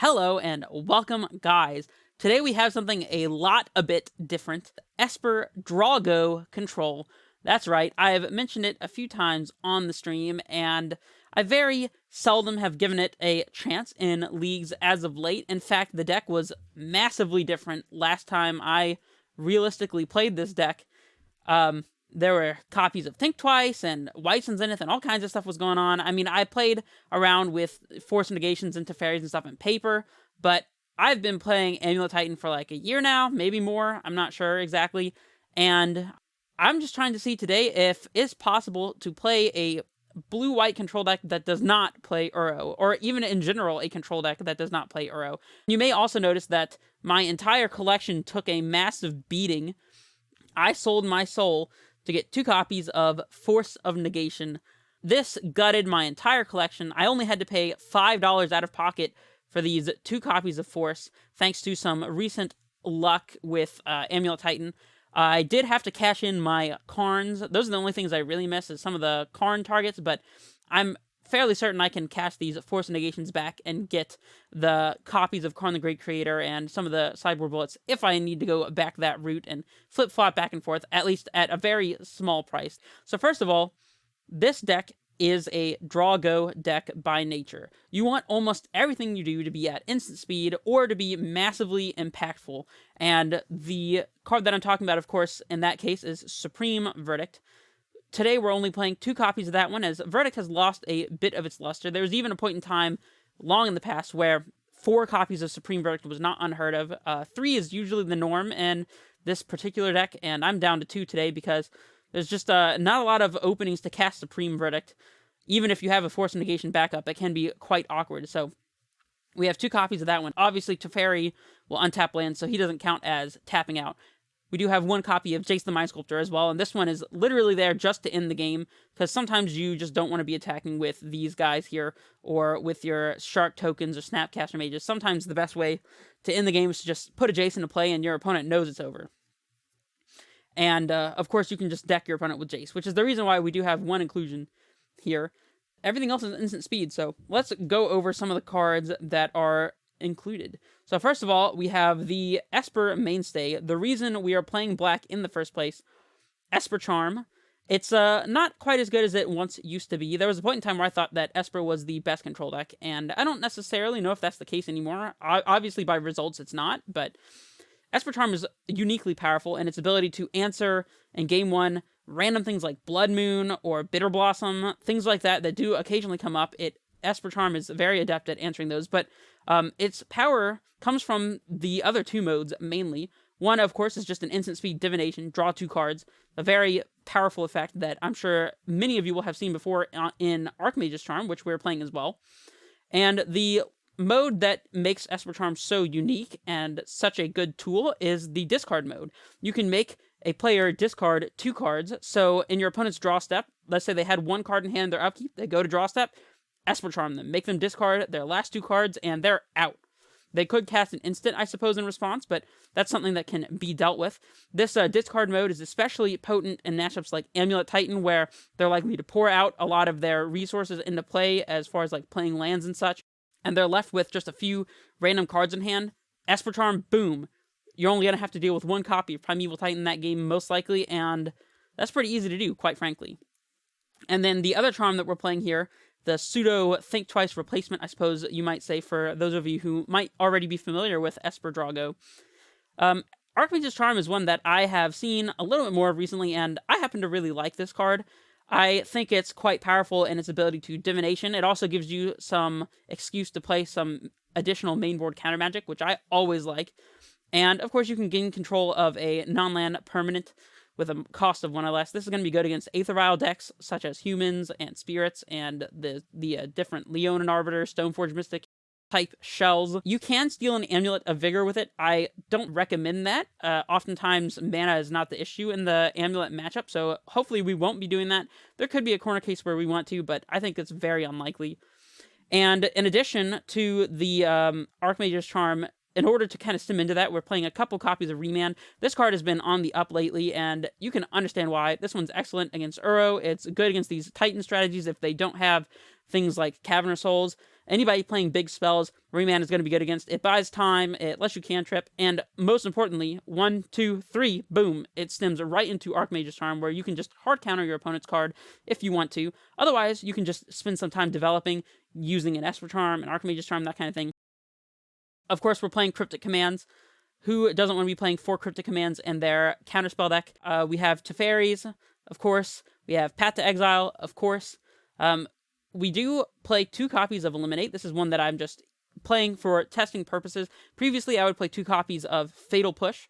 Hello and welcome, guys. Today we have something a bit different. Esper Draw-Go Control. That's right, I've mentioned it a few times on the stream, and I very seldom have given it a chance in leagues as of late. In fact, the deck was massively different last time I realistically played this deck. There were copies of Think Twice and Whites and Zenith and all kinds of stuff was going on. I mean, I played around with Force Negations and Teferis and stuff in paper, but I've been playing Amulet Titan for like a year now, maybe more. I'm not sure exactly. And I'm just trying to see today if it's possible to play a blue-white control deck that does not play Uro, or even in general a control deck that does not play Uro. You may also notice that my entire collection took a massive beating. I sold my soul to get 2 copies of Force of Negation. This gutted my entire collection. I only had to pay $5 out of pocket for these 2 copies of Force, thanks to some recent luck with Amulet Titan. I did have to cash in my Karns. Those are the only things I really miss, is some of the Karn targets, but I'm fairly certain I can cash these Force Negations back and get the copies of Karn the Great Creator and some of the sideboard bullets if I need to go back that route and flip-flop back and forth, at least at a very small price. So first of all, this deck is a draw-go deck by nature. You want almost everything you do to be at instant speed or to be massively impactful. And the card that I'm talking about, of course, in that case is Supreme Verdict. Today, we're only playing 2 copies of that one, as Verdict has lost a bit of its luster. There was even a point in time, long in the past, where 4 copies of Supreme Verdict was not unheard of. 3 is usually the norm in this particular deck, and I'm down to 2 today because there's just not a lot of openings to cast Supreme Verdict. Even if you have a Force of Negation backup, it can be quite awkward. So we have 2 copies of that one. Obviously, Teferi will untap land, so he doesn't count as tapping out. We do have 1 copy of Jace the Mind Sculptor as well, and this one is literally there just to end the game, because sometimes you just don't want to be attacking with these guys here, or with your Shark tokens or Snapcaster Mages. Sometimes the best way to end the game is to just put a Jace into play and your opponent knows it's over. And, of course, you can just deck your opponent with Jace, which is the reason why we do have 1 inclusion here. Everything else is instant speed, so let's go over some of the cards that are included. So first of all, we have the Esper mainstay. The reason we are playing black in the first place, Esper Charm. It's not quite as good as it once used to be. There was a point in time where I thought that Esper was the best control deck, and I don't necessarily know if that's the case anymore. Obviously, by results, it's not, but Esper Charm is uniquely powerful in its ability to answer in Game 1 random things like Blood Moon or Bitter Blossom, things like that that do occasionally come up. Esper Charm is very adept at answering those, but its power comes from the other 2 modes, mainly. One, of course, is just an instant speed divination, draw 2 cards, a very powerful effect that I'm sure many of you will have seen before in Archmage's Charm, which we're playing as well. And the mode that makes Esper Charm so unique and such a good tool is the discard mode. You can make a player discard 2 cards, so in your opponent's draw step, let's say they had 1 card in hand in their upkeep, they go to draw step, Esper Charm them, make them discard their last 2 cards, and they're out. They could cast an instant, I suppose, in response, but that's something that can be dealt with. This discard mode is especially potent in matchups like Amulet Titan, where they're likely to pour out a lot of their resources into play as far as like playing lands and such, and they're left with just a few random cards in hand. Esper Charm, boom. You're only going to have to deal with 1 copy of Primeval Titan in that game, most likely, and that's pretty easy to do, quite frankly. And then the other charm that we're playing here, the pseudo Think Twice replacement, I suppose you might say, for those of you who might already be familiar with Esper Draw-Go. Archmage's Charm is one that I have seen a little bit more recently, and I happen to really like this card. I think it's quite powerful in its ability to divination. It also gives you some excuse to play some additional mainboard counter magic, which I always like. And, of course, you can gain control of a non-land permanent with a cost of 1 or less. This is going to be good against Aether Vial decks, such as humans and spirits, and the different Leonin Arbiter, Stoneforge Mystic type shells. You can steal an Amulet of Vigor with it. I don't recommend that. Oftentimes, mana is not the issue in the Amulet matchup, so hopefully we won't be doing that. There could be a corner case where we want to, but I think it's very unlikely. And in addition to the Archmage's Charm, in order to kind of stem into that, we're playing a couple copies of Remand. This card has been on the up lately, and you can understand why. This one's excellent against Uro. It's good against these Titan strategies if they don't have things like Cavernous Souls. Anybody playing big spells, Remand is going to be good against. It buys time, it lets you cantrip, and most importantly, 1, 2, 3, boom, it stems right into Archmage's Charm, where you can just hard counter your opponent's card if you want to. Otherwise, you can just spend some time developing, using an Esper Charm, an Archmage's Charm, that kind of thing. Of course, we're playing Cryptic Commands. Who doesn't want to be playing 4 Cryptic Commands in their counterspell deck? We have Teferis, of course. We have Path to Exile, of course. We do play 2 copies of Eliminate. This is one that I'm just playing for testing purposes. Previously, I would play 2 copies of Fatal Push,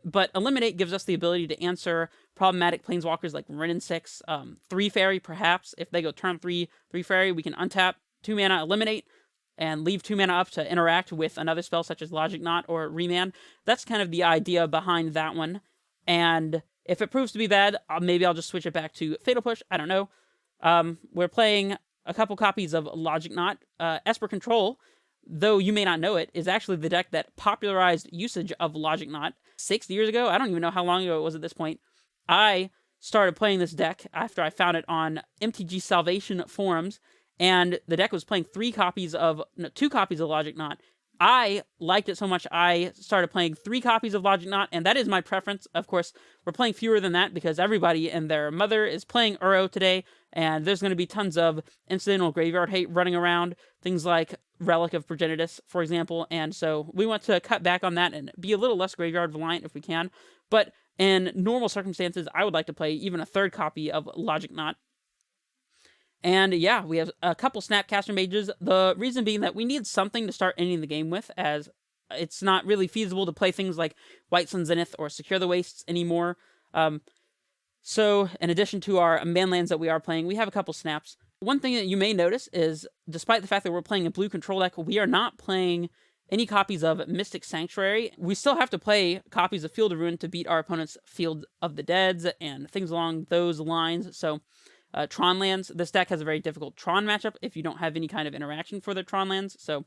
but Eliminate gives us the ability to answer problematic planeswalkers like Wrenn and 6, 3 Fairy perhaps. If they go turn 3, 3 Fairy, we can untap 2 mana, Eliminate, and leave 2 mana up to interact with another spell such as Logic Knot or Remand. That's kind of the idea behind that one. And if it proves to be bad, maybe I'll just switch it back to Fatal Push. I don't know. We're playing a couple copies of Logic Knot. Esper Control, though you may not know it, is actually the deck that popularized usage of Logic Knot 6 years ago. I don't even know how long ago it was at this point. I started playing this deck after I found it on MTG Salvation forums, and the deck was playing 2 copies of Logic Knot. I liked it so much, I started playing 3 copies of Logic Knot, and that is my preference. Of course, we're playing fewer than that because everybody and their mother is playing Uro today, and there's going to be tons of incidental graveyard hate running around, things like Relic of Progenitus, for example, and so we want to cut back on that and be a little less graveyard reliant if we can. But in normal circumstances, I would like to play even a 3rd copy of Logic Knot. And yeah, we have a couple Snapcaster Mages. The reason being that we need something to start ending the game with, as it's not really feasible to play things like White Sun Zenith or Secure the Wastes anymore. So in addition to our manlands that we are playing, we have a couple snaps. One thing that you may notice is, despite the fact that we're playing a blue control deck, we are not playing any copies of Mystic Sanctuary. We still have to play copies of Field of Ruin to beat our opponent's Field of the Deads and things along those lines. So Tron lands, this deck has a very difficult Tron matchup if you don't have any kind of interaction for the Tron lands, so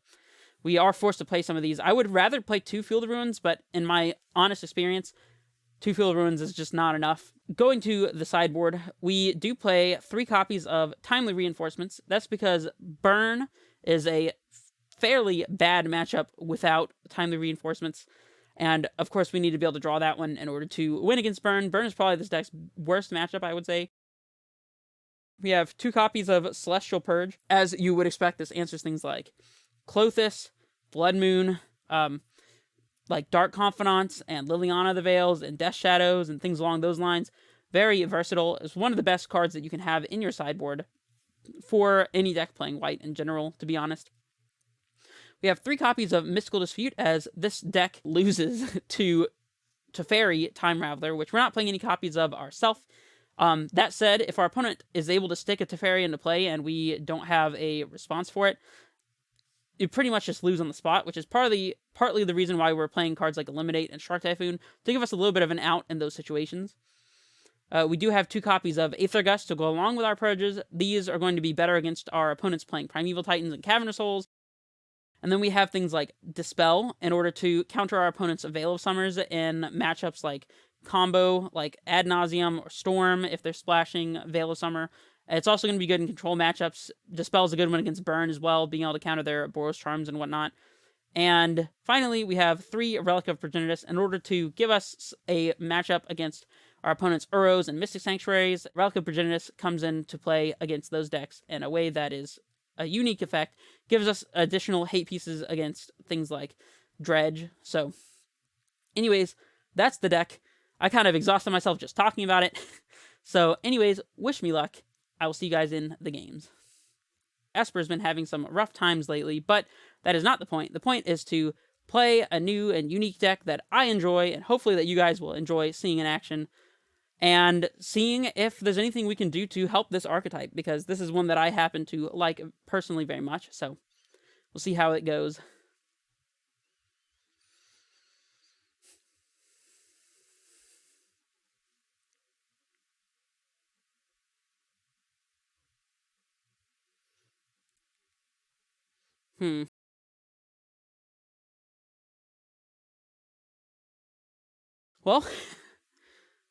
we are forced to play some of these. I would rather play 2 Field of Ruins, but in my honest experience, 2 Field of Ruins is just not enough. Going to the sideboard, we do play 3 copies of Timely Reinforcements. That's because Burn is a fairly bad matchup without Timely Reinforcements, and of course we need to be able to draw that one in order to win against Burn. Burn is probably this deck's worst matchup, I would say. We have 2 copies of Celestial Purge. As you would expect, this answers things like Klothys, Blood Moon, like Dark Confidants, and Liliana the Veils, and Death Shadows, and things along those lines. Very versatile. It's one of the best cards that you can have in your sideboard for any deck playing white in general, to be honest. We have 3 copies of Mystical Dispute, as this deck loses to Teferi Time Raveler, which we're not playing any copies of ourselves. That said, if our opponent is able to stick a Teferi into play and we don't have a response for it, you pretty much just lose on the spot, which is partly the reason why we're playing cards like Eliminate and Shark Typhoon, to give us a little bit of an out in those situations. We do have 2 copies of Aether Gust to go along with our purges. These are going to be better against our opponents playing Primeval Titans and Cavernous Souls. And then we have things like Dispel in order to counter our opponent's Veil of Summers in matchups like Combo, like Ad Nauseam or Storm, if they're splashing Veil of Summer. It's also going to be good in control matchups. Dispel is a good one against Burn as well, being able to counter their Boros Charms and whatnot. And finally, we have 3 Relic of Progenitus in order to give us a matchup against our opponent's Uros and Mystic Sanctuaries. Relic of Progenitus comes into play against those decks in a way that is a unique effect, gives us additional hate pieces against things like Dredge. So, anyways, that's the deck. I kind of exhausted myself just talking about it. So, anyways, wish me luck. I will see you guys in the games. Esper's been having some rough times lately, but that is not the point. The point is to play a new and unique deck that I enjoy, and hopefully that you guys will enjoy seeing in action, and seeing if there's anything we can do to help this archetype, because this is one that I happen to like personally very much, so we'll see how it goes. Well,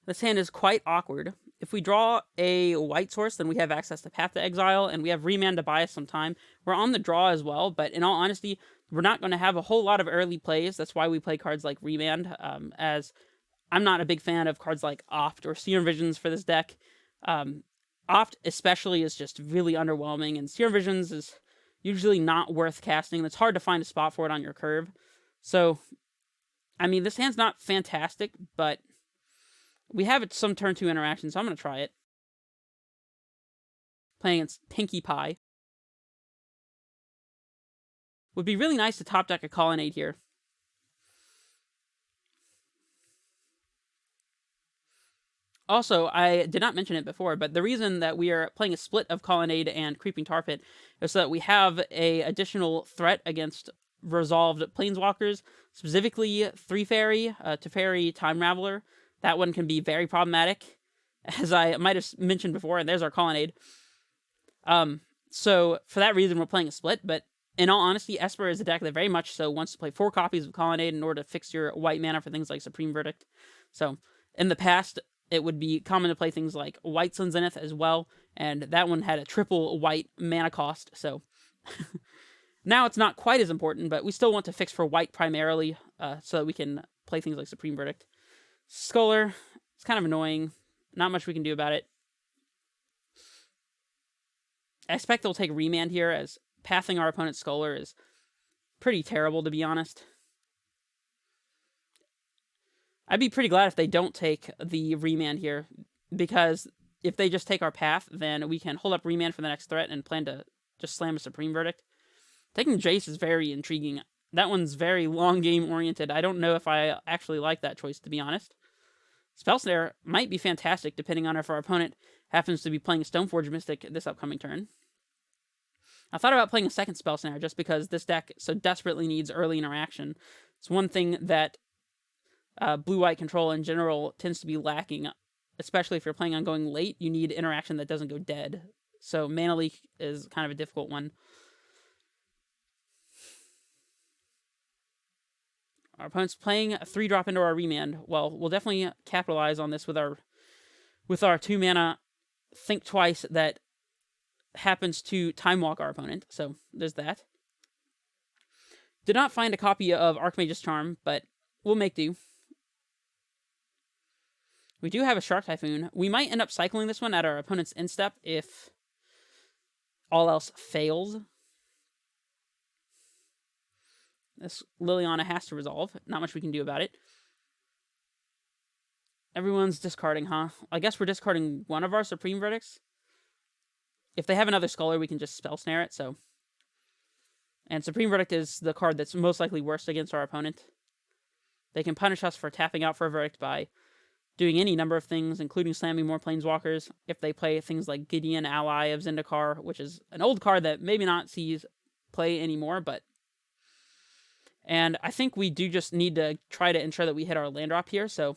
this hand is quite awkward. if we draw a white source, then we have access to Path to Exile, and we have Remand to buy us some time. We're on the draw as well, but in all honesty, we're not going to have a whole lot of early plays. That's why we play cards like Remand, as I'm not a big fan of cards like Oft or Serum Visions for this deck. Oft especially is just really underwhelming, and Serum Visions is usually not worth casting. It's hard to find a spot for it on your curve. So, I mean, this hand's not fantastic, but we have some turn 2 interaction, so I'm going to try it. Playing against Pinkie Pie. Would be really nice to top deck a Colonnade here. Also, I did not mention it before, but the reason that we are playing a split of Colonnade and Creeping Tar Pit is so that we have a additional threat against resolved Planeswalkers, specifically 3-Fairy, Teferi, Time Raveler. That one can be very problematic, as I might have mentioned before, and there's our Colonnade. So, for that reason, we're playing a split, but in all honesty, Esper is a deck that very much so wants to play 4 copies of Colonnade in order to fix your white mana for things like Supreme Verdict. So, in the past, it would be common to play things like White Sun Zenith as well, and that one had a triple white mana cost, so now it's not quite as important, but we still want to fix for white primarily, so that we can play things like Supreme Verdict. Scholar, it's kind of annoying. Not much we can do about it. I expect they'll take Remand here, as pathing our opponent's Scholar is pretty terrible, to be honest. I'd be pretty glad if they don't take the Remand here, because if they just take our path, then we can hold up Remand for the next threat and plan to just slam a Supreme Verdict. Taking Jace is very intriguing. That one's very long game oriented. I don't know if I actually like that choice, to be honest. Spell Snare might be fantastic, depending on if our opponent happens to be playing a Stoneforge Mystic this upcoming turn. I thought about playing a second Spell Snare just because this deck so desperately needs early interaction. It's one thing that blue-white control in general tends to be lacking, especially if you're planning on going late. You need interaction that doesn't go dead. So Mana Leak is kind of a difficult one. Our opponent's playing a 3-drop into our Remand. Well, we'll definitely capitalize on this with our 2-mana Think Twice that happens to Time Walk our opponent. So there's that. Did not find a copy of Archmage's Charm, but we'll make do. We do have a Shark Typhoon. We might end up cycling this one at our opponent's end step if all else fails. This Liliana has to resolve. Not much we can do about it. Everyone's discarding, huh? I guess we're discarding one of our Supreme Verdicts. If they have another Scholar, we can just Spell Snare it, so. And Supreme Verdict is the card that's most likely worst against our opponent. They can punish us for tapping out for a Verdict by doing any number of things, including slamming more Planeswalkers, if they play things like Gideon, Ally of Zendikar, which is an old card that maybe not sees play anymore, but. And I think we do just need to try to ensure that we hit our land drop here, so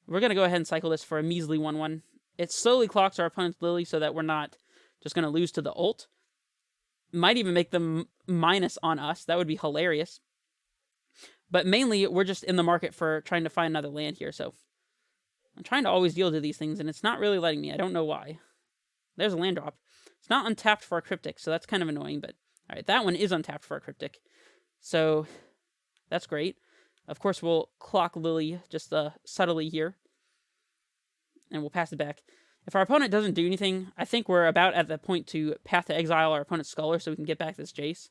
we're going to go ahead and cycle this for a measly 1-1. It slowly clocks our opponent's Lily so that we're not just going to lose to the ult. Might even make them minus on us. That would be hilarious. But mainly, we're just in the market for trying to find another land here, so I'm trying to always deal to these things, and it's not really letting me. I don't know why. There's a land drop. It's not untapped for a Cryptic, so that's kind of annoying, but alright, that one is untapped for a Cryptic. So that's great. Of course, we'll clock Lily just subtly here, and we'll pass it back. If our opponent doesn't do anything, I think we're about at the point to Path to Exile our opponent's Scholar so we can get back this Jace.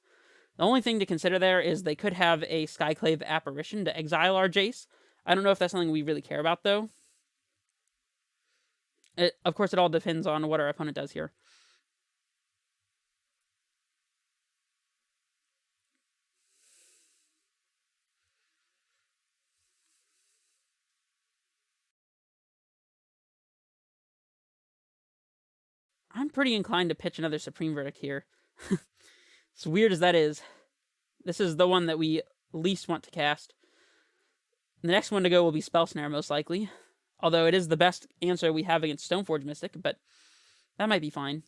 The only thing to consider there is they could have a Skyclave Apparition to exile our Jace. I don't know if that's something we really care about, though. Of course, it all depends on what our opponent does here. I'm pretty inclined to pitch another Supreme Verdict here. As weird as that is, this is the one that we least want to cast. The next one to go will be Spell Snare, most likely. Although it is the best answer we have against Stoneforge Mystic, but that might be fine.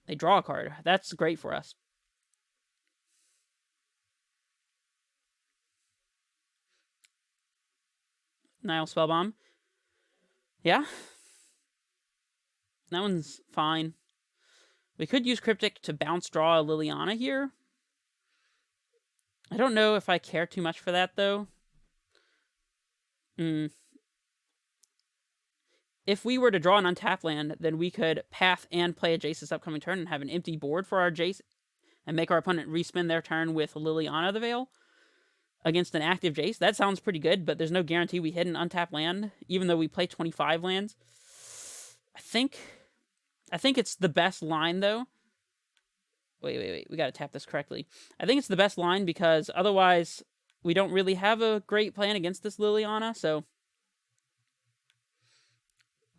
They draw a card. That's great for us. Nile Spellbomb. Yeah. That one's fine. We could use Cryptic to bounce draw a Liliana here. I don't know if I care too much for that, though. If we were to draw an untapped land, then we could path and play a Jace this upcoming turn and have an empty board for our Jace and make our opponent respin their turn with Liliana the Veil against an active Jace. That sounds pretty good, but there's no guarantee we hit an untapped land, even though we play 25 lands. I think it's the best line, though. Wait. We got to tap this correctly. I think it's the best line because otherwise we don't really have a great plan against this Liliana, so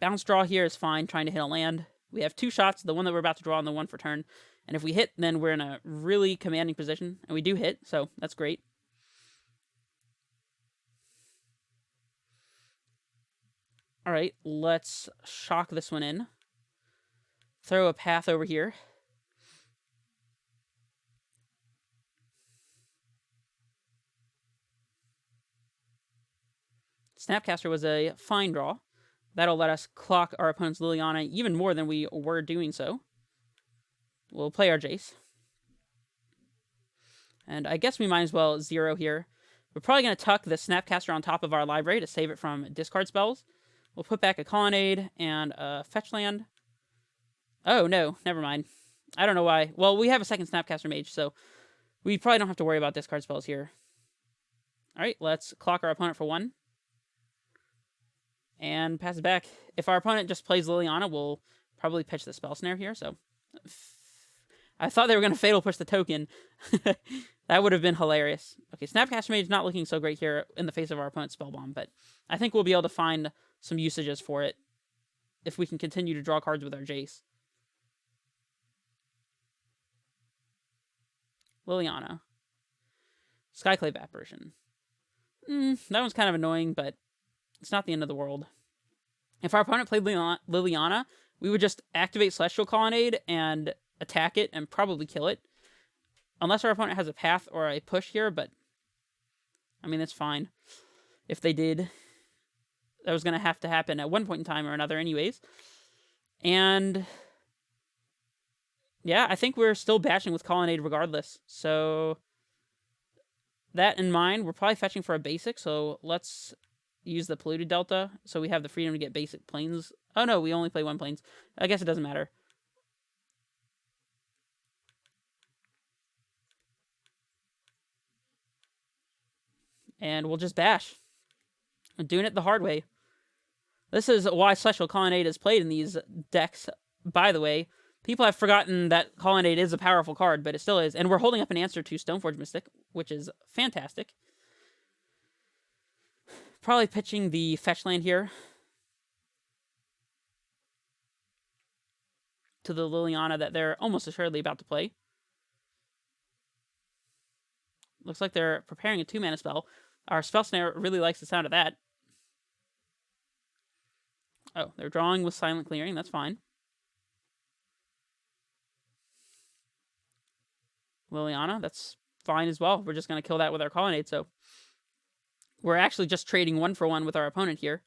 bounce draw here is fine, trying to hit a land. We have 2 shots, the one that we're about to draw and the one for turn. And if we hit, then we're in a really commanding position. And we do hit, so that's great. All right, let's shock this one in. Throw a path over here. Snapcaster was a fine draw. That'll let us clock our opponent's Liliana even more than we were doing so. We'll play our Jace. And I guess we might as well 0 here. We're probably going to tuck the Snapcaster on top of our library to save it from discard spells. We'll put back a Colonnade and a Fetch Land. Oh, no. Never mind. I don't know why. Well, we have a second Snapcaster Mage, so we probably don't have to worry about discard spells here. All right, let's clock our opponent for 1. And pass it back. If our opponent just plays Liliana, we'll probably pitch the Spell Snare here, so I thought they were going to Fatal Push the token. That would have been hilarious. Okay, Snapcaster Mage not looking so great here in the face of our opponent's Spellbomb, but I think we'll be able to find some usages for it if we can continue to draw cards with our Jace. Liliana. Skyclave Apparition. That one's kind of annoying, but it's not the end of the world. If our opponent played Liliana, we would just activate Celestial Colonnade and attack it and probably kill it. Unless our opponent has a path or a push here, but I mean, that's fine. If they did, that was going to have to happen at one point in time or another anyways. And yeah, I think we're still bashing with Colonnade regardless. So that in mind, we're probably fetching for a basic, so let's use the Polluted Delta so we have the freedom to get basic planes. Oh no, we only play 1 planes. I guess it doesn't matter. And we'll just bash. We're doing it the hard way. This is why Celestial Colonnade is played in these decks, by the way. People have forgotten that Colonnade is a powerful card, but it still is. And we're holding up an answer to Stoneforge Mystic, which is fantastic. Probably pitching the fetch land here to the Liliana that they're almost assuredly about to play. Looks like they're preparing a 2-mana spell. Our Spell Snare really likes the sound of that. Oh, they're drawing with Silent Clearing. That's fine. Liliana, that's fine as well. We're just going to kill that with our Colonnade, so we're actually just trading 1 for 1 with our opponent here.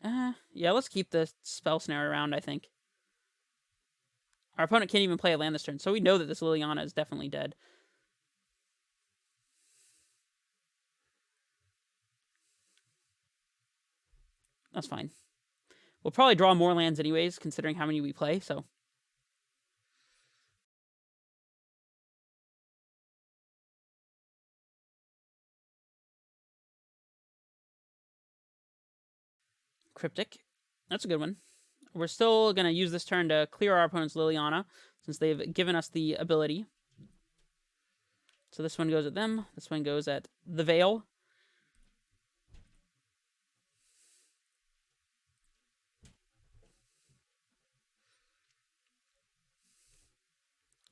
Yeah, let's keep the Spell Snare around, I think. Our opponent can't even play a land this turn, so we know that this Liliana is definitely dead. That's fine. We'll probably draw more lands anyways, considering how many we play, so Cryptic. That's a good one. We're still going to use this turn to clear our opponent's Liliana, since they've given us the ability. So this one goes at them. This one goes at the Veil.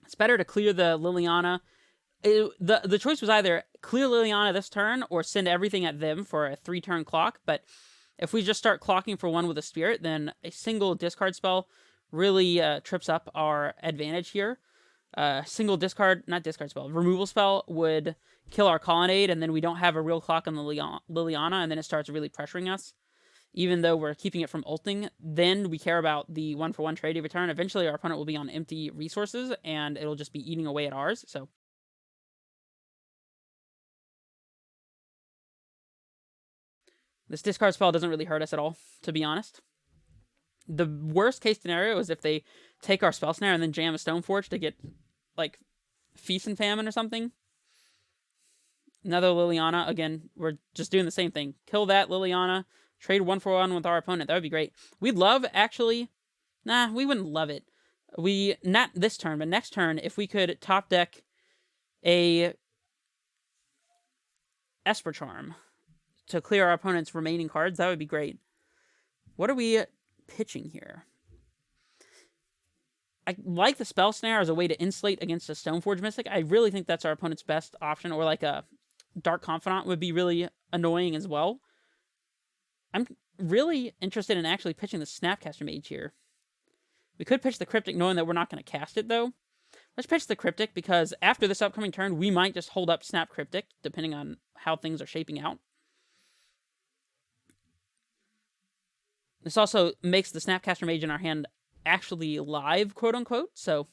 It's better to clear the Liliana. The choice was either clear Liliana this turn or send everything at them for a 3-turn clock, but if we just start clocking for 1 with a Spirit, then a single discard spell really trips up our advantage here. single discard, not discard spell, removal spell would kill our Colonnade, and then we don't have a real clock on the Liliana, and then it starts really pressuring us. Even though we're keeping it from ulting, then we care about the 1-for-1 trade return. Eventually, our opponent will be on empty resources, and it'll just be eating away at ours. So this discard spell doesn't really hurt us at all, to be honest. The worst case scenario is if they take our Spell Snare and then jam a Stoneforge to get, like, Feast and Famine or something. Another Liliana. Again, we're just doing the same thing. Kill that Liliana. Trade 1-for-1 with our opponent. That would be great. We'd love, actually... Nah, we wouldn't love it. Not this turn, but next turn, if we could top deck a Esper Charm to clear our opponent's remaining cards, that would be great. What are we pitching here? I like the Spell Snare as a way to insulate against a Stoneforge Mystic. I really think that's our opponent's best option, or like a Dark Confidant would be really annoying as well. I'm really interested in actually pitching the Snapcaster Mage here. We could pitch the Cryptic knowing that we're not going to cast it, though. Let's pitch the Cryptic, because after this upcoming turn, we might just hold up Snap Cryptic, depending on how things are shaping out. This also makes the Snapcaster Mage in our hand actually live, quote-unquote, so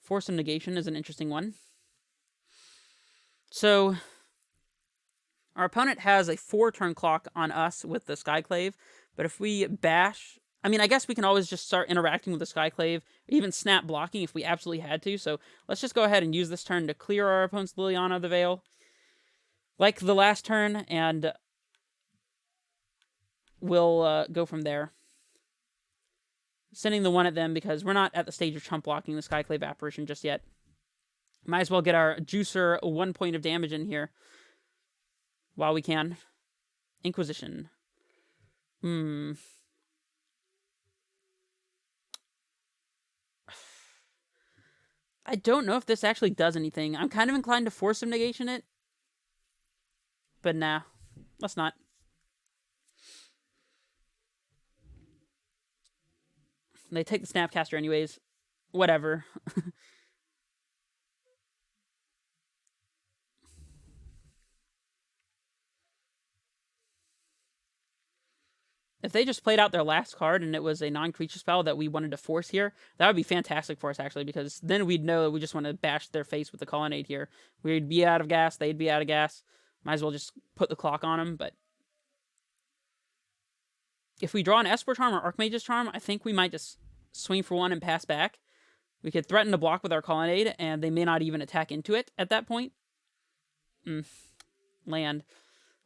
Force of Negation is an interesting one. So our opponent has a 4-turn clock on us with the Skyclave, but if we bash... I mean, I guess we can always just start interacting with the Skyclave, even snap blocking if we absolutely had to, so let's just go ahead and use this turn to clear our opponent's Liliana of the Veil, like the last turn, and we'll go from there. Sending the 1 at them because we're not at the stage of chump blocking the Skyclave Apparition just yet. Might as well get our Juicer 1 point of damage in here while we can. Inquisition. I don't know if this actually does anything. I'm kind of inclined to Force of Negation it. But nah, let's not. They take the Snapcaster anyways. Whatever. If they just played out their last card and it was a non-creature spell that we wanted to force here, that would be fantastic for us, actually, because then we'd know that we just want to bash their face with the Colonnade here. We'd be out of gas, they'd be out of gas. Might as well just put the clock on them, but... If we draw an Esper Charm or Archmage's Charm, I think we might just swing for 1 and pass back. We could threaten to block with our Colonnade, and they may not even attack into it at that point. Land.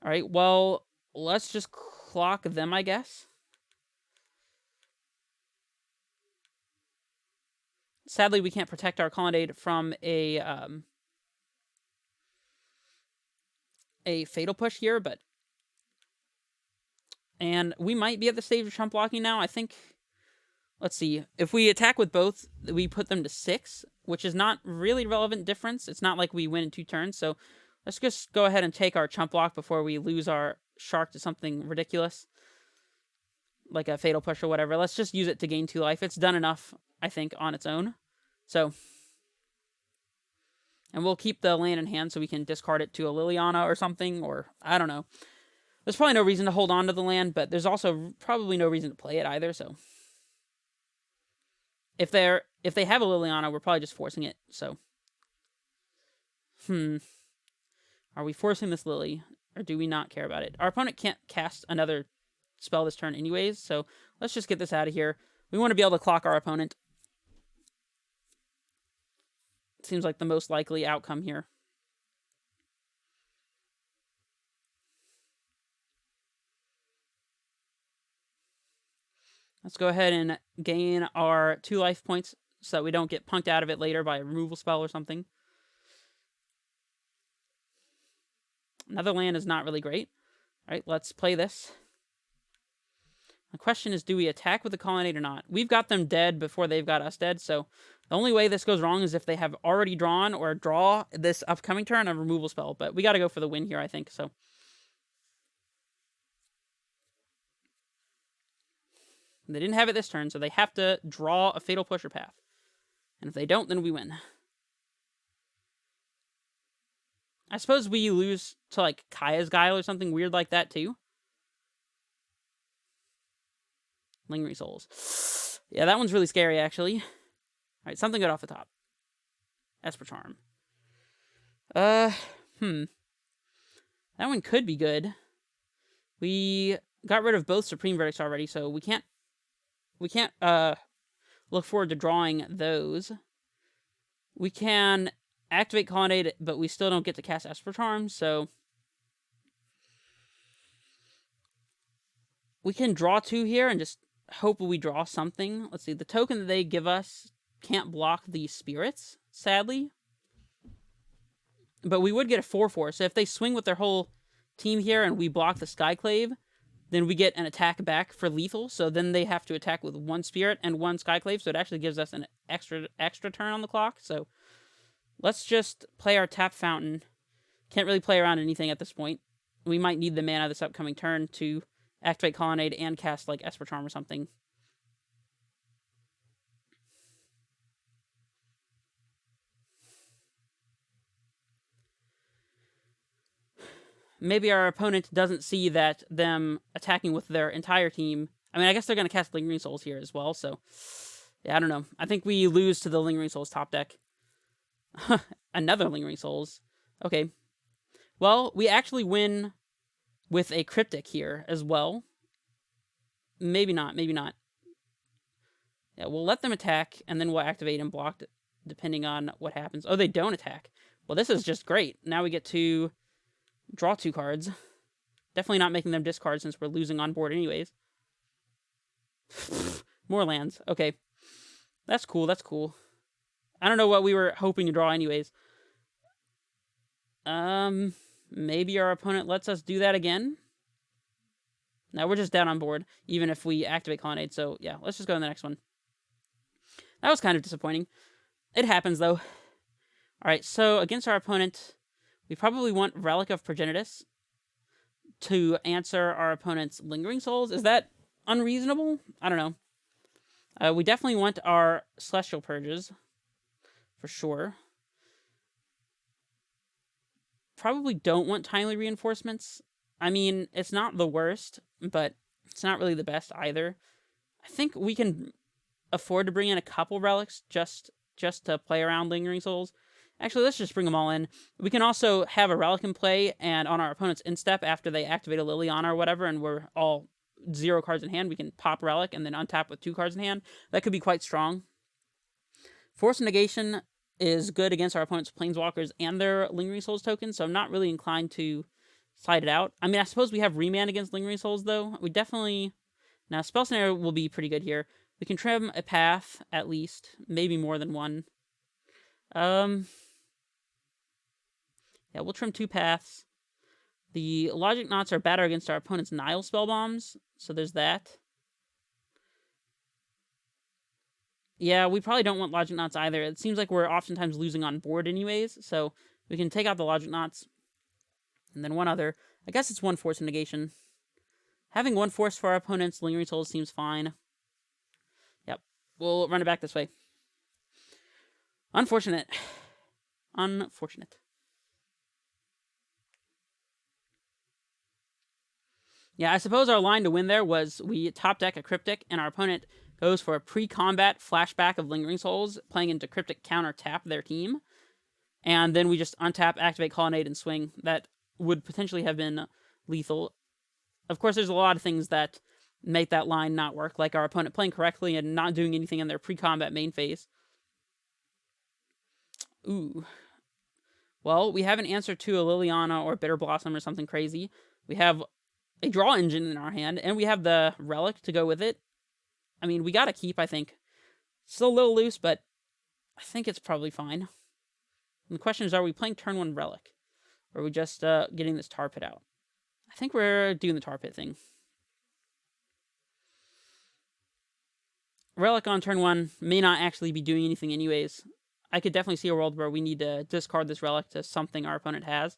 Alright, well, let's just clock them, I guess. Sadly, we can't protect our Colonnade from a Fatal Push here, but... And we might be at the stage of chump blocking now, I think. Let's see. If we attack with both, we put them to 6, which is not really relevant difference. It's not like we win in 2 turns, so let's just go ahead and take our chump block before we lose our Shark to something ridiculous, like a Fatal Push or whatever. Let's just use it to gain 2 life. It's done enough, I think, on its own. So, and we'll keep the land in hand so we can discard it to a Liliana or something, or I don't know. There's probably no reason to hold on to the land, but there's also probably no reason to play it either, so. If they have a Liliana, we're probably just forcing it, so. Are we forcing this Lily, or do we not care about it? Our opponent can't cast another spell this turn anyways, so let's just get this out of here. We want to be able to clock our opponent. Seems like the most likely outcome here. Let's go ahead and gain our 2 life points so that we don't get punked out of it later by a removal spell or something. Another land is not really great. All right, let's play this. The question is, do we attack with the Colonnade or not? We've got them dead before they've got us dead, so the only way this goes wrong is if they have already drawn or draw this upcoming turn a removal spell, but we got to go for the win here, I think, so. They didn't have it this turn, so they have to draw a Fatal Push or Path. And if they don't, then we win. I suppose we lose to, like, Kaya's Guile or something weird like that, too. Lingering Souls. Yeah, that one's really scary, actually. Alright, something good off the top. Esper Charm. That one could be good. We got rid of both Supreme Verdicts already, so we can't look forward to drawing those. We can activate Colonnade, but we still don't get to cast Esper Charm, so we can draw 2 here and just hope we draw something. Let's see, the token that they give us can't block the spirits, sadly. But we would get a 4/4, so if they swing with their whole team here and we block the Skyclave, then we get an attack back for lethal, so then they have to attack with 1 spirit and 1 Skyclave, so it actually gives us an extra turn on the clock, so let's just play our tap fountain. Can't really play around anything at this point. We might need the mana this upcoming turn to activate Colonnade and cast, like, Esper Charm or something. Maybe our opponent doesn't see that them attacking with their entire team. I mean, I guess they're going to cast Lingering Souls here as well, so yeah, I don't know. I think we lose to the Lingering Souls top deck. Another Lingering Souls. Okay. Well, we actually win with a Cryptic here as well. Maybe not, maybe not. Yeah, we'll let them attack, and then we'll activate and block depending on what happens. Oh, they don't attack. Well, this is just great. Now we get to draw 2 cards. Definitely not making them discard since we're losing on board anyways. More lands. Okay. That's cool, that's cool. I don't know what we were hoping to draw anyways. Maybe our opponent lets us do that again. Now we're just down on board, even if we activate Colonnade. So yeah, let's just go to the next one. That was kind of disappointing. It happens though. Alright, so against our opponent, we probably want Relic of Progenitus to answer our opponent's Lingering Souls. Is that unreasonable? I don't know. We definitely want our Celestial Purges, for sure. Probably don't want Timely Reinforcements. I mean, it's not the worst, but it's not really the best either. I think we can afford to bring in a couple relics just to play around Lingering Souls. Actually, let's just bring them all in. We can also have a relic in play, and on our opponent's instep, after they activate a Liliana or whatever, and we're all 0 cards in hand, we can pop relic and then untap with 2 cards in hand. That could be quite strong. Force Negation is good against our opponent's Planeswalkers and their Lingering Souls tokens, so I'm not really inclined to slide it out. I mean, I suppose we have Remand against Lingering Souls, though. We definitely... Now, Spell Snare will be pretty good here. We can trim a path, at least. Maybe more than one. Yeah, we'll trim 2 paths. The Logic Knots are better against our opponent's Nile Spell Bombs, so there's that. Yeah, we probably don't want Logic Knots either. It seems like we're oftentimes losing on board anyways, so we can take out the Logic Knots. And then one other. I guess it's 1 Force Negation. Having 1 Force for our opponent's Lingering Souls seems fine. Yep, we'll run it back this way. Unfortunate. Unfortunate. Yeah, I suppose our line to win there was we top deck a Cryptic, and our opponent goes for a pre-combat flashback of Lingering Souls, playing into Cryptic counter tap their team. And then we just untap, activate Colonnade, and swing. That would potentially have been lethal. Of course, there's a lot of things that make that line not work, like our opponent playing correctly and not doing anything in their pre-combat main phase. Ooh. Well, we have an answer to a Liliana or Bitter Blossom or something crazy. We have a draw engine in our hand, and we have the relic to go with it. I mean, we gotta keep, I think. Still a little loose, but I think it's probably fine. And the question is, are we playing turn 1 relic? Or are we just getting this tar pit out? I think we're doing the tar pit thing. Relic on turn 1 may not actually be doing anything anyways. I could definitely see a world where we need to discard this relic to something our opponent has.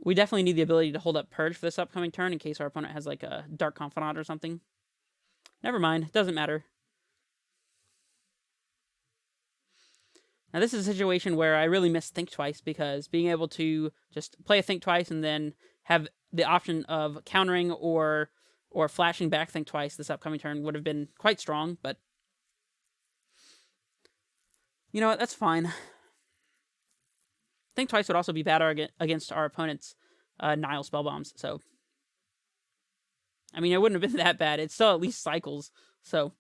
We definitely need the ability to hold up Purge for this upcoming turn in case our opponent has like a Dark Confidant or something. Never mind, doesn't matter. Now, this is a situation where I really miss Think Twice, because being able to just play a Think Twice and then have the option of countering or flashing back Think Twice this upcoming turn would have been quite strong, but you know what, that's fine. Think Twice would also be better against our opponent's Nile Spellbombs, so I mean, it wouldn't have been that bad. It still at least cycles, so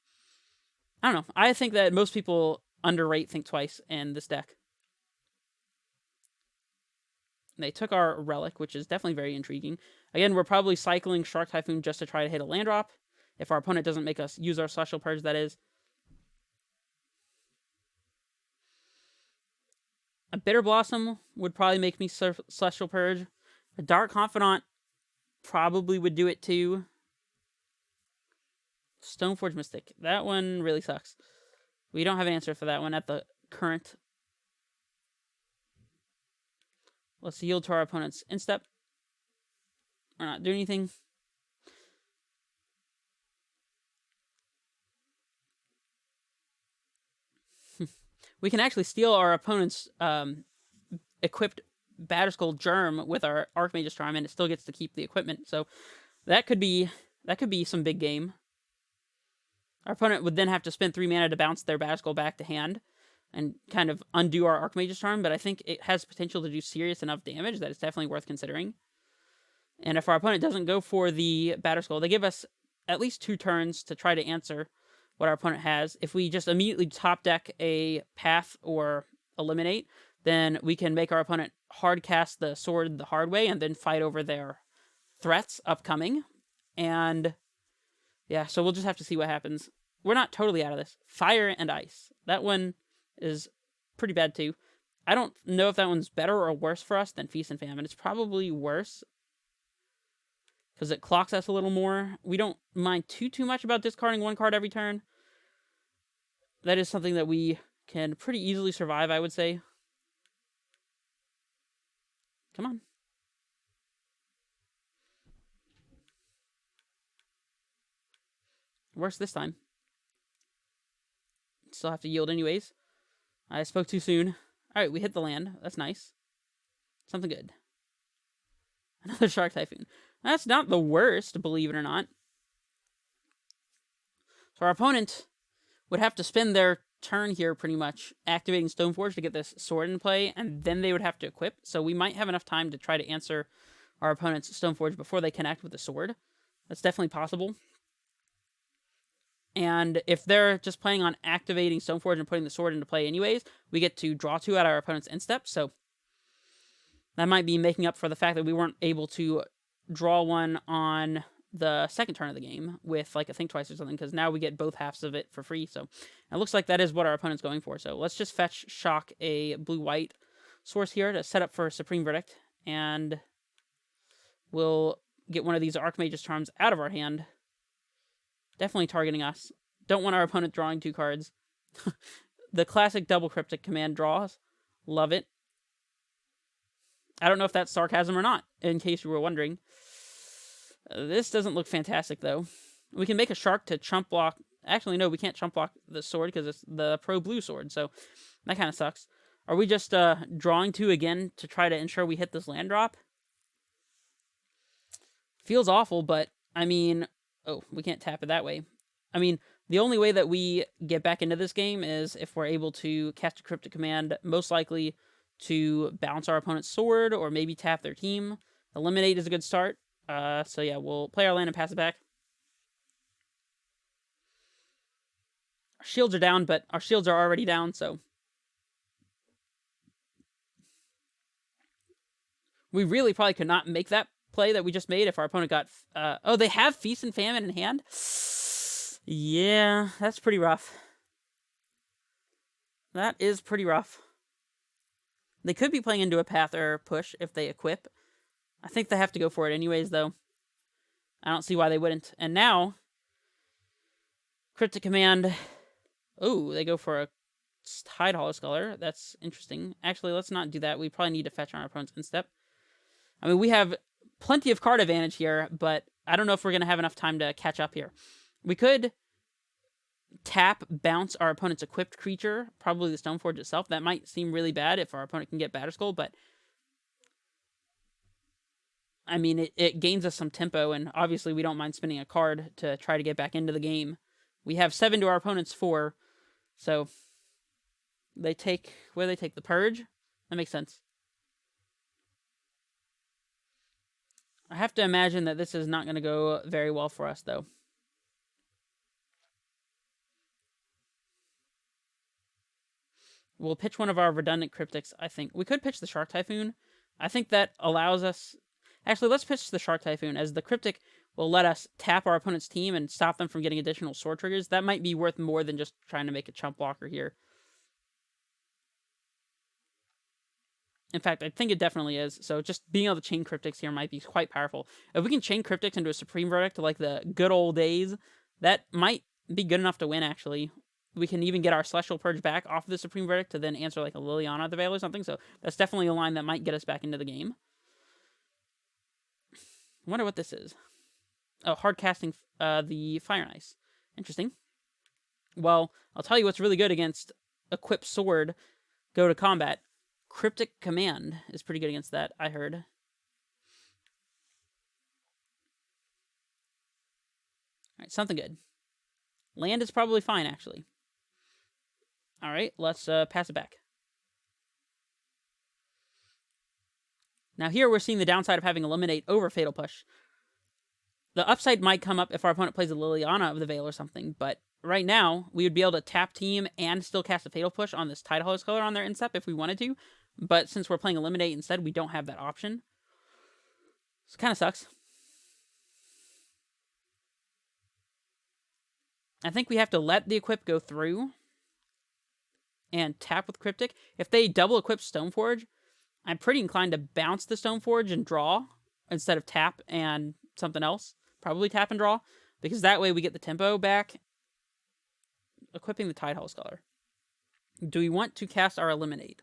I don't know. I think that most people underrate Think Twice in this deck. They took our Relic, which is definitely very intriguing. Again, we're probably cycling Shark Typhoon just to try to hit a land drop. If our opponent doesn't make us use our Celestial Purge, that is. A Bitter Blossom would probably make me Celestial Purge. A Dark Confidant probably would do it too. Stoneforge Mystic. That one really sucks. We don't have an answer for that one at the current. Let's yield to our opponent's instep. We're not doing anything. We can actually steal our opponent's equipped Batterskull Germ with our Archmage's Charm, and it still gets to keep the equipment. So that could be some big game. Our opponent would then have to spend 3 mana to bounce their Batterskull back to hand and kind of undo our Archmage's Charm, but I think it has potential to do serious enough damage that it's definitely worth considering. And if our opponent doesn't go for the Batterskull, they give us at least 2 turns to try to answer what our opponent has. If we just immediately top deck a Path or Eliminate, then we can make our opponent hard cast the sword the hard way and then fight over their threats upcoming. And yeah, so we'll just have to see what happens. We're not totally out of this. Fire and Ice. That one is pretty bad too. I don't know if that one's better or worse for us than Feast and Famine. It's probably worse because it clocks us a little more. We don't mind too much about discarding 1 card every turn. That is something that we can pretty easily survive, I would say. Come on. Worse this time. Still have to yield anyways. I spoke too soon. Alright, we hit the land. That's nice. Something good. Another Shark Typhoon. That's not the worst, believe it or not. So our opponent would have to spend their turn here pretty much activating Stoneforge to get this sword in play, and then they would have to equip. So we might have enough time to try to answer our opponent's Stoneforge before they connect with the sword. That's definitely possible. And if they're just planning on activating Stoneforge and putting the sword into play anyways, we get to draw 2 out of our opponent's instep. So that might be making up for the fact that we weren't able to draw 1 on the second turn of the game with like a Think Twice or something, because now we get both halves of it for free. So it looks like that is what our opponent's going for. So let's just fetch Shock a blue-white source here to set up for Supreme Verdict, and we'll get one of these Archmage's Charms out of our hand. Definitely targeting us. Don't want our opponent drawing 2 cards. The classic double cryptic command draws. Love it. I don't know if that's sarcasm or not, in case you were wondering. This doesn't look fantastic, though. We can make a shark to chump block. Actually, no, we can't chump block the sword because it's the pro-blue sword, so that kind of sucks. Are we just drawing 2 again to try to ensure we hit this land drop? Feels awful, but, I mean... Oh, we can't tap it that way. I mean, the only way that we get back into this game is if we're able to cast a cryptic command, most likely to bounce our opponent's sword or maybe tap their team. Eliminate is a good start. So yeah, we'll play our land and pass it back. Our shields are down, but our shields are already down, so... We really probably could not make that play that we just made if our opponent got... oh, they have Feast and Famine in hand? Yeah, that's pretty rough. That is pretty rough. They could be playing into a Path or Push if they equip. I think they have to go for it anyways, though. I don't see why they wouldn't. And now... Cryptic Command... Oh, they go for a Tide Hollow Scholar. That's interesting. Actually, let's not do that. We probably need to fetch on our opponent's instep. I mean, we have plenty of card advantage here, but I don't know if we're going to have enough time to catch up here. We could tap, bounce our opponent's equipped creature, probably the Stoneforge itself. That might seem really bad if our opponent can get Batterskull, but I mean, it gains us some tempo, and obviously we don't mind spending a card to try to get back into the game. We have 7 to our opponent's 4, so they take, where do they take? The Purge? That makes sense. I have to imagine that this is not going to go very well for us, though. We'll pitch one of our redundant cryptics, I think. We could pitch the Shark Typhoon. I think that allows us... Actually, let's pitch the Shark Typhoon, as the cryptic will let us tap our opponent's team and stop them from getting additional sword triggers. That might be worth more than just trying to make a chump blocker here. In fact, I think it definitely is. So just being able to chain cryptics here might be quite powerful. If we can chain cryptics into a Supreme Verdict like the good old days, that might be good enough to win, actually. We can even get our Celestial Purge back off of the Supreme Verdict to then answer like a Liliana at the Veil or something. So that's definitely a line that might get us back into the game. I wonder what this is. Oh, hard casting the Fire and Ice. Interesting. Well, I'll tell you what's really good against Equip Sword, Go to Combat. Cryptic Command is pretty good against that, I heard. Alright, something good. Land is probably fine, actually. Alright, let's pass it back. Now here we're seeing the downside of having Eliminate over Fatal Push. The upside might come up if our opponent plays a Liliana of the Veil or something, but right now we would be able to tap team and still cast a Fatal Push on this Tidehollows color on their instep if we wanted to. But since we're playing Eliminate instead, we don't have that option. So it kind of sucks. I think we have to let the equip go through and tap with Cryptic. If they double equip Stoneforge, I'm pretty inclined to bounce the Stoneforge and draw instead of tap and something else. Probably tap and draw, because that way we get the tempo back. Equipping the Tidehollows color. Do we want to cast our Eliminate?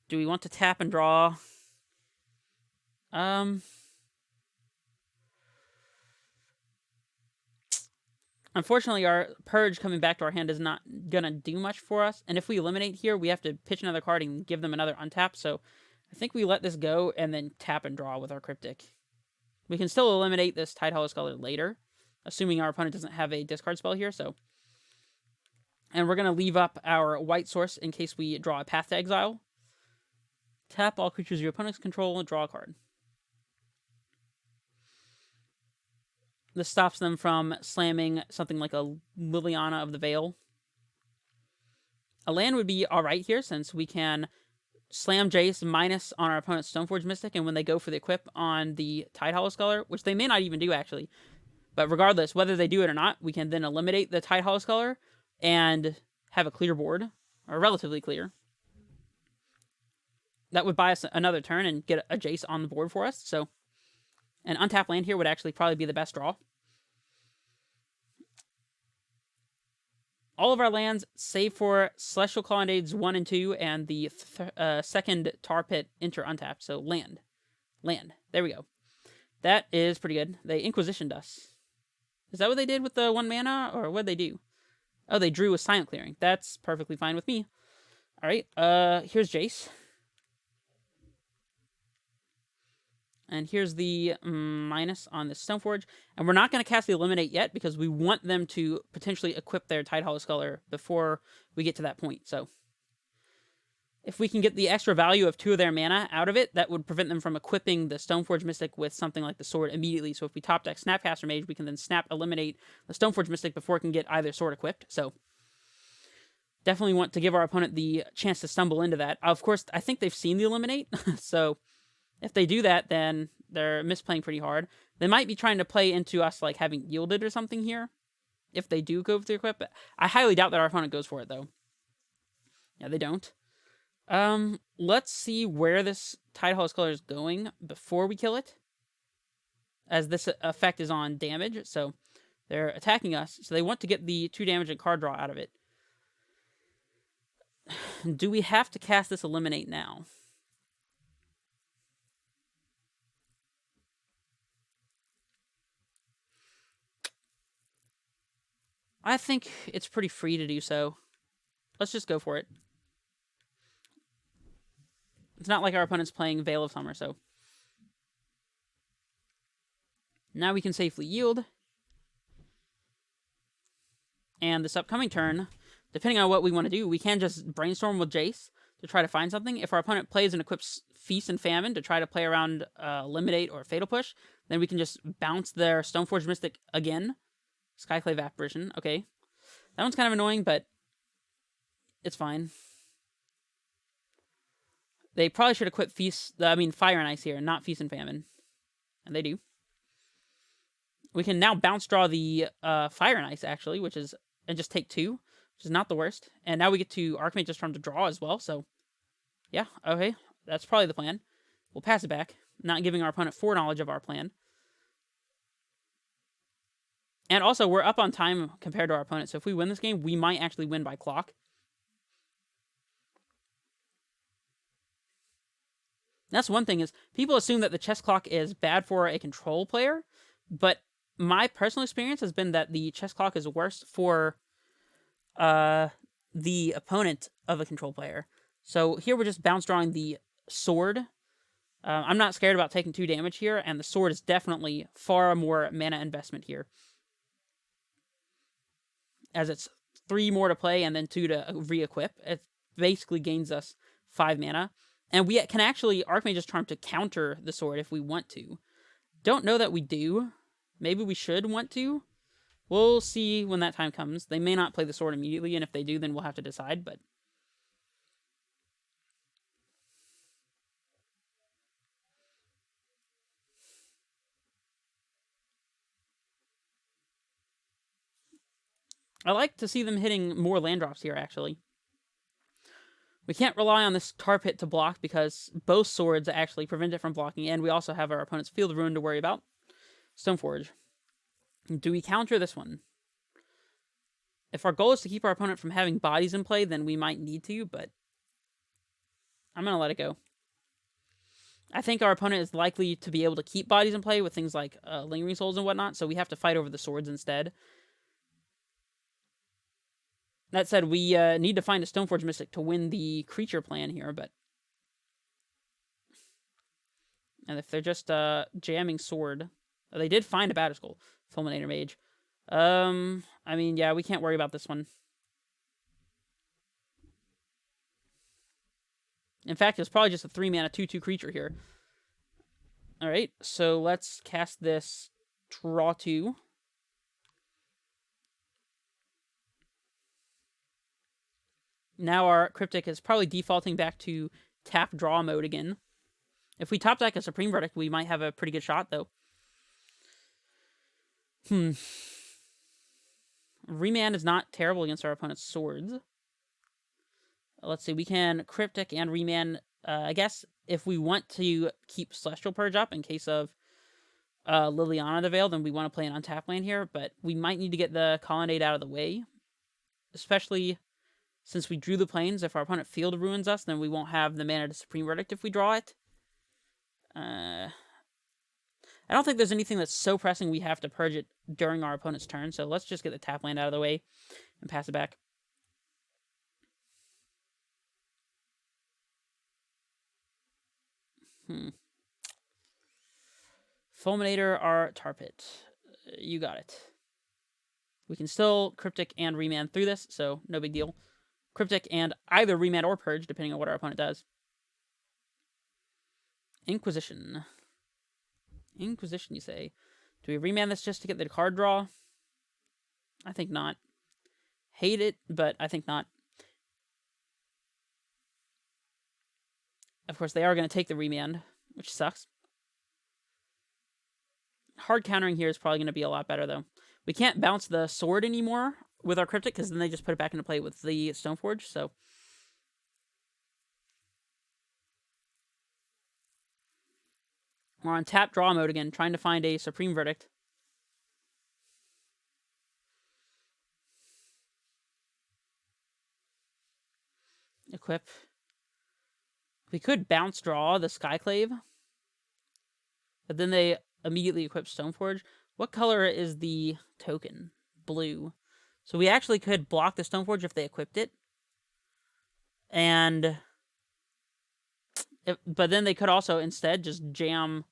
Do we want to tap and draw? Unfortunately, our Purge coming back to our hand is not going to do much for us. And if we eliminate here, we have to pitch another card and give them another untap. So I think we let this go and then tap and draw with our Cryptic. We can still eliminate this Tidehollows color later, assuming our opponent doesn't have a discard spell here. And we're going to leave up our white source in case we draw a Path to Exile. Tap all creatures your opponents control and draw a card. This stops them from slamming something like a Liliana of the Veil. A land would be alright here, since we can slam Jace minus on our opponent's Stoneforge Mystic, and when they go for the equip on the Tidehollows color, which they may not even do actually, but regardless, whether they do it or not, we can then eliminate the Tidehollows color and have a clear board, or relatively clear. That would buy us another turn and get a Jace on the board for us, so an untapped land here would actually probably be the best draw. All of our lands, save for Celestial Colonnades 1 and 2, and the second Tar Pit, enter untapped. So land. Land. There we go. That is pretty good. They Inquisitioned us. Is that what they did with the 1 mana, or what did they do? Oh, they drew a Silent Clearing. That's perfectly fine with me. Alright, here's Jace. And here's the minus on the Stoneforge. And we're not going to cast the Eliminate yet, because we want them to potentially equip their Tidehollows color before we get to that point. So if we can get the extra value of 2 of their mana out of it, that would prevent them from equipping the Stoneforge Mystic with something like the sword immediately. So if we top deck Snapcaster Mage, we can then eliminate the Stoneforge Mystic before it can get either sword equipped. So definitely want to give our opponent the chance to stumble into that. Of course, I think they've seen the Eliminate, so if they do that, then they're misplaying pretty hard. They might be trying to play into us like having yielded or something here, if they do go for the equip. I highly doubt that our opponent goes for it, though. Yeah, they don't. Let's see where this Tidehollows color is going before we kill it, as this effect is on damage. So they're attacking us, so they want to get the 2 damage and card draw out of it. Do we have to cast this Eliminate now? I think it's pretty free to do so. Let's just go for it. It's not like our opponent's playing Veil of Summer, so. Now we can safely yield. And this upcoming turn, depending on what we want to do, we can just brainstorm with Jace to try to find something. If our opponent plays and equips Feast and Famine to try to play around Eliminate or Fatal Push, then we can just bounce their Stoneforge Mystic again. Skyclave Apparition, okay. That one's kind of annoying, but it's fine. They probably should equip Fire and Ice here, not Feast and Famine. And they do. We can now bounce draw the Fire and Ice, actually, and just take 2, which is not the worst. And now we get to Archmage Storm to draw as well, so yeah, okay. That's probably the plan. We'll pass it back, not giving our opponent foreknowledge of our plan. And also, we're up on time compared to our opponent, so if we win this game, we might actually win by clock. That's one thing, is people assume that the chess clock is bad for a control player, but my personal experience has been that the chess clock is worse for the opponent of a control player. So here we're just bounce drawing the sword. I'm not scared about taking 2 damage here, and the sword is definitely far more mana investment here, as it's 3 more to play and then 2 to re-equip. It basically gains us 5 mana. And we can actually Archmage's Charm to counter the sword if we want to. Don't know that we do. Maybe we should want to. We'll see when that time comes. They may not play the sword immediately, and if they do, then we'll have to decide, but I like to see them hitting more land drops here, actually. We can't rely on this Tar Pit to block because both swords actually prevent it from blocking, and we also have our opponent's Field of Ruin to worry about. Stoneforge. Do we counter this one? If our goal is to keep our opponent from having bodies in play, then we might need to, but I'm going to let it go. I think our opponent is likely to be able to keep bodies in play with things like Lingering Souls and whatnot, so we have to fight over the swords instead. That said, we need to find a Stoneforge Mystic to win the creature plan here, but... And if they're just jamming sword... They did find a Batterskull, Fulminator Mage. I mean, yeah, we can't worry about this one. In fact, it's probably just a 3-mana 2/2 creature here. Alright, so let's cast this Draw 2. Now our Cryptic is probably defaulting back to tap draw mode again. If we top deck a Supreme Verdict, we might have a pretty good shot, though. Remand is not terrible against our opponent's swords. Let's see, we can Cryptic and Remand. I guess if we want to keep Celestial Purge up in case of Liliana the Veil, then we want to play an untapped land here, but we might need to get the Colonnade out of the way. Especially since we drew the plains. If our opponent Field Ruins us, then we won't have the mana to Supreme Verdict if we draw it. I don't think there's anything that's so pressing we have to purge it during our opponent's turn, so let's just get the tap land out of the way and pass it back. Fulminator or Tar Pit. You got it. We can still Cryptic and Remand through this, so no big deal. Cryptic and either Remand or Purge, depending on what our opponent does. Inquisition. Inquisition, you say. Do we Remand this just to get the card draw? I think not. Hate it, but I think not. Of course, they are going to take the Remand, which sucks. Hard countering here is probably going to be a lot better, though. We can't bounce the sword anymore with our Cryptic, because then they just put it back into play with the Stoneforge, so... We're on tap draw mode again, trying to find a Supreme Verdict. Equip. We could bounce draw the Skyclave, but then they immediately equip Stoneforge. What color is the token? Blue. So we actually could block the Stoneforge if they equipped it. But then they could also instead just jam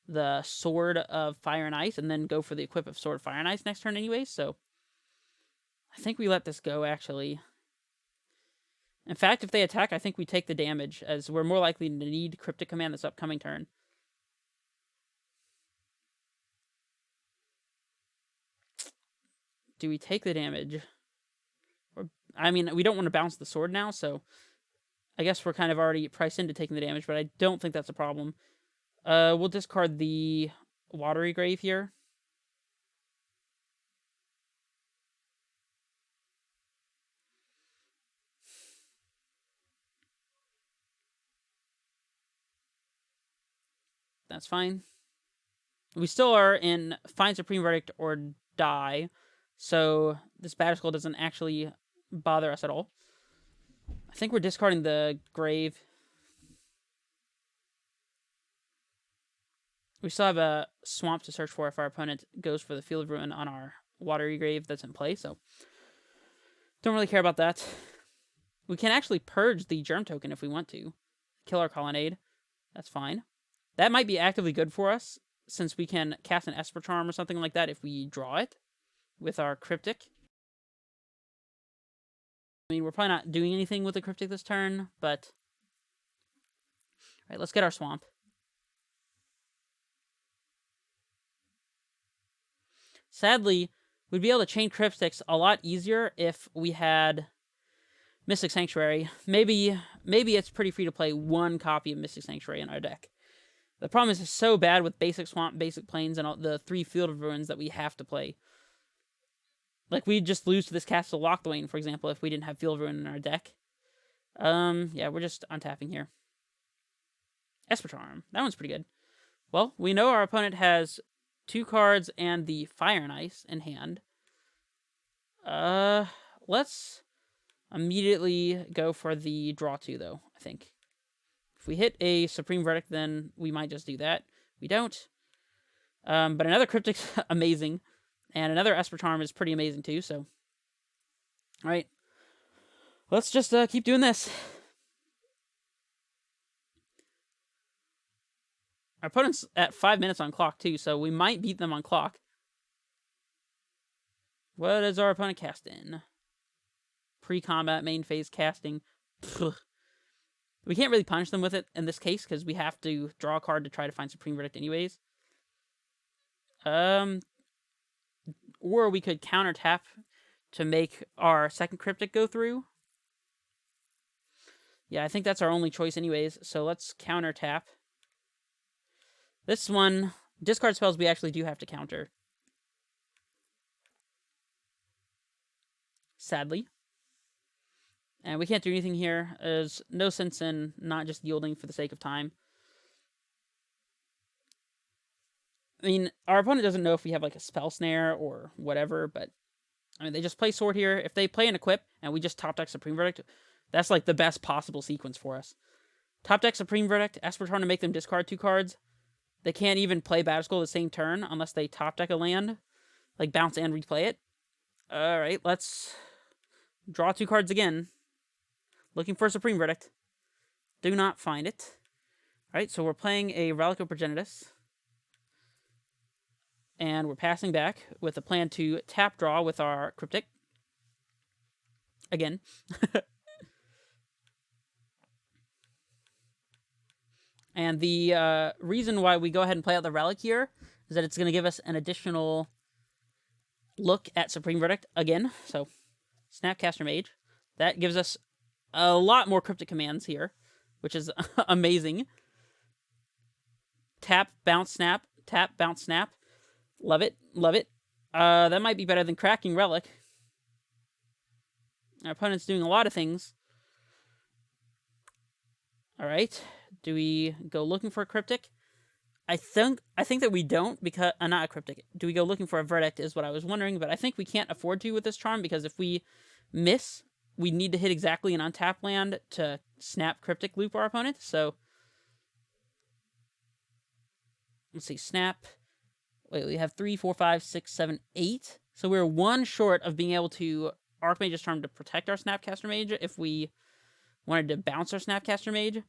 the Sword of Fire and Ice and then go for the equip of Sword of Fire and Ice next turn anyway. So I think we let this go, actually. In fact, if they attack, I think we take the damage, as we're more likely to need Cryptic Command this upcoming turn. Do we take the damage? I mean, we don't want to bounce the sword now, so I guess we're kind of already priced into taking the damage, but I don't think that's a problem. We'll discard the Watery Grave here. That's fine. We still are in Find Supreme Verdict or Die, so this Battle Skull doesn't actually bother us at all. I think we're discarding the Grave. We still have a Swamp to search for if our opponent goes for the Field of Ruin on our Watery Grave that's in play, so don't really care about that. We can actually purge the Germ Token if we want to. Kill our Colonnade. That's fine. That might be actively good for us, since we can cast an Esper Charm or something like that if we draw it with our Cryptic. I mean, we're probably not doing anything with the Cryptic this turn, but... Alright, let's get our Swamp. Sadly, we'd be able to chain Cryptics a lot easier if we had Mystic Sanctuary. Maybe it's pretty free to play one copy of Mystic Sanctuary in our deck. The problem is it's so bad with basic Swamp, basic Plains, and all the 3 Field of Ruins that we have to play. Like, we'd just lose to this Castle Lochthwain, for example, if we didn't have Field of Ruin in our deck. Yeah, we're just untapping here. Esper Charm. That one's pretty good. Well, we know our opponent has 2 cards and the Fire and Ice in hand. Let's immediately go for the draw 2, though, I think. If we hit a Supreme Verdict, then we might just do that. We don't. But another Cryptic's amazing. And another Esper Charm is pretty amazing, too, so... Alright. Let's just keep doing this. Our opponent's at 5 minutes on clock, too, so we might beat them on clock. What is our opponent cast in? Pre-combat, main phase casting. Pfft. We can't really punish them with it in this case, because we have to draw a card to try to find Supreme Verdict anyways. Or we could counter tap to make our second Cryptic go through. Yeah, I think that's our only choice anyways, so let's counter tap. This one, discard spells we actually do have to counter. Sadly. And we can't do anything here. There's no sense in not just yielding for the sake of time. I mean, our opponent doesn't know if we have like a Spell Snare or whatever, but I mean, they just play Sword here. If they play an Equip and we just top deck Supreme Verdict, that's like the best possible sequence for us. Top deck Supreme Verdict, Esper Charm to make them discard 2 cards. They can't even play Battle Skull the same turn unless they top deck a land, like bounce and replay it. Alright, let's draw 2 cards again. Looking for a Supreme Verdict. Do not find it. Alright, so we're playing a Relic of Progenitus. And we're passing back with a plan to tap draw with our Cryptic. Again. And the reason why we go ahead and play out the Relic here is that it's going to give us an additional look at Supreme Verdict again. So, Snapcaster Mage. That gives us a lot more Cryptic commands here, which is amazing. Tap, bounce, snap. Tap, bounce, snap. Love it. Love it. That might be better than cracking Relic. Our opponent's doing a lot of things. Alright. Do we go looking for a Cryptic? I think that we don't, because... not a Cryptic. Do we go looking for a Verdict is what I was wondering, but I think we can't afford to with this charm, because if we miss, we need to hit exactly an untapped land to snap Cryptic loop our opponent, so... Let's see, snap... Wait, we have 3, 4, 5, 6, 7, 8. So we're one short of being able to Archmage's Charm to protect our Snapcaster Mage if we wanted to bounce our Snapcaster Mage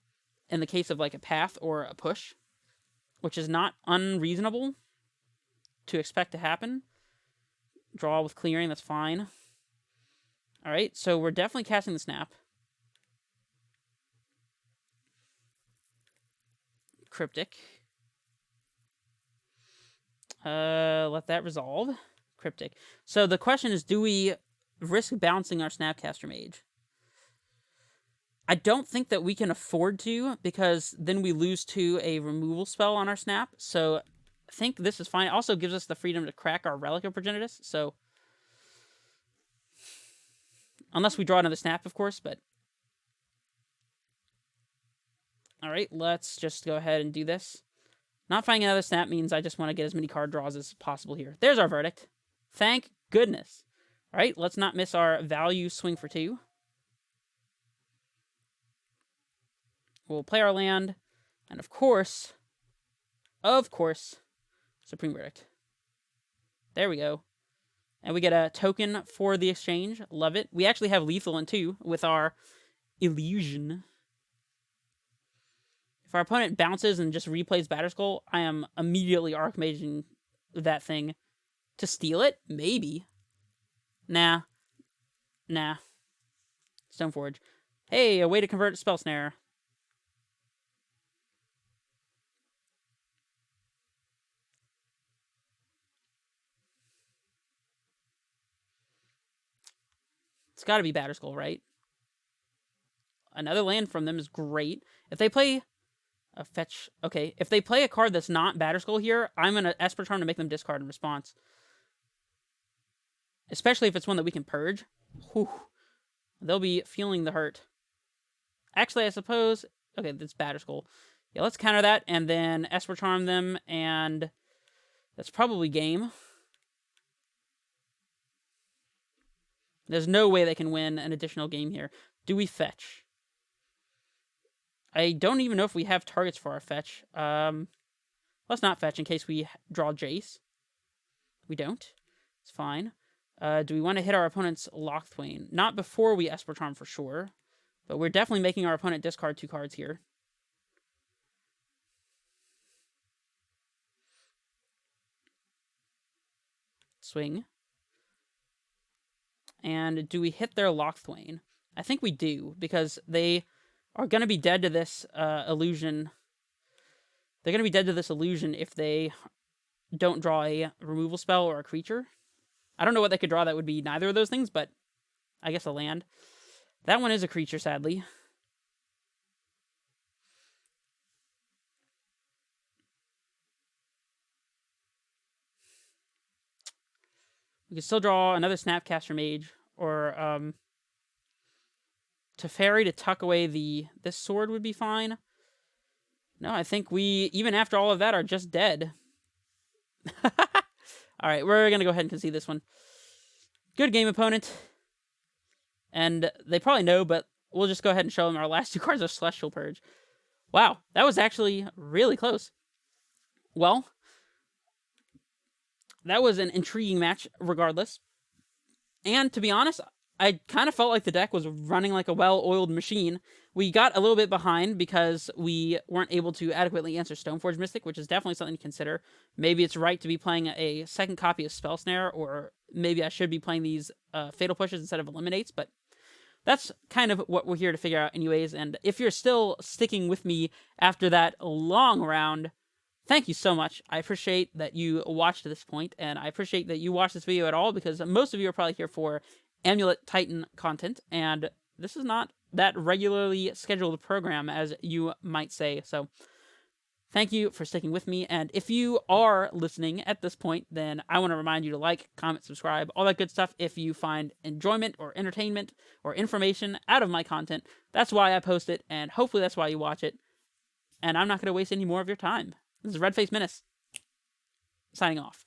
in the case of like a path or a push, which is not unreasonable to expect to happen. Draw with clearing, that's fine. Alright, so we're definitely casting the Snap. Cryptic. Let that resolve. Cryptic. So the question is, do we risk bouncing our Snapcaster Mage? I don't think that we can afford to, because then we lose to a removal spell on our Snap. So I think this is fine. It also gives us the freedom to crack our Relic of Progenitus. So unless we draw another Snap, of course, but alright, let's just go ahead and do this. Not finding another Snap means I just want to get as many card draws as possible here. There's our verdict. Thank goodness. Alright, let's not miss our value swing for 2. We'll play our land, and of course, Supreme Verdict. There we go. And we get a token for the exchange. Love it. We actually have lethal in 2 with our Illusion. If our opponent bounces and just replays Batterskull, I am immediately Archmaging that thing to steal it? Maybe. Nah. Stoneforge. Hey, a way to convert Spell Snare. It's got to be Batterskull, right? Another land from them is great. If they play a fetch... Okay, if they play a card that's not Batterskull here, I'm going to Esper Charm to make them discard in response. Especially if it's one that we can purge. Whew. They'll be feeling the hurt. Actually, I suppose... Okay, that's Batterskull. Yeah, let's counter that, and then Esper Charm them, and that's probably game. There's no way they can win an additional game here. Do we fetch? I don't even know if we have targets for our fetch. Let's not fetch in case we draw Jace. We don't. It's fine. Do we want to hit our opponent's Locthwain? Not before we Esper Charm for sure. But we're definitely making our opponent discard 2 cards here. Swing. And do we hit their Locthwain? I think we do, because they are going to be dead to this illusion. They're going to be dead to this illusion if they don't draw a removal spell or a creature. I don't know what they could draw that would be neither of those things, but I guess a land. That one is a creature, sadly. We could still draw another Snapcaster Mage, or Teferi to tuck away this sword would be fine. No, I think we, even after all of that, are just dead. Alright, we're going to go ahead and concede this one. Good game, opponent. And they probably know, but we'll just go ahead and show them our last 2 cards of Celestial Purge. Wow, that was actually really close. Well, that was an intriguing match regardless. And to be honest, I kind of felt like the deck was running like a well-oiled machine. We got a little bit behind because we weren't able to adequately answer Stoneforge Mystic, which is definitely something to consider. Maybe it's right to be playing a second copy of Spell Snare, or maybe I should be playing these Fatal Pushes instead of Eliminates, but that's kind of what we're here to figure out anyways. And if you're still sticking with me after that long round, thank you so much. I appreciate that you watched to this point, and I appreciate that you watched this video at all, because most of you are probably here for Amulet Titan content, and this is not that regularly scheduled program, as you might say. So thank you for sticking with me, and if you are listening at this point, then I want to remind you to like, comment, subscribe, all that good stuff. If you find enjoyment or entertainment or information out of my content, that's why I post it, and hopefully that's why you watch it. And I'm not going to waste any more of your time. This is Redface Menace, signing off.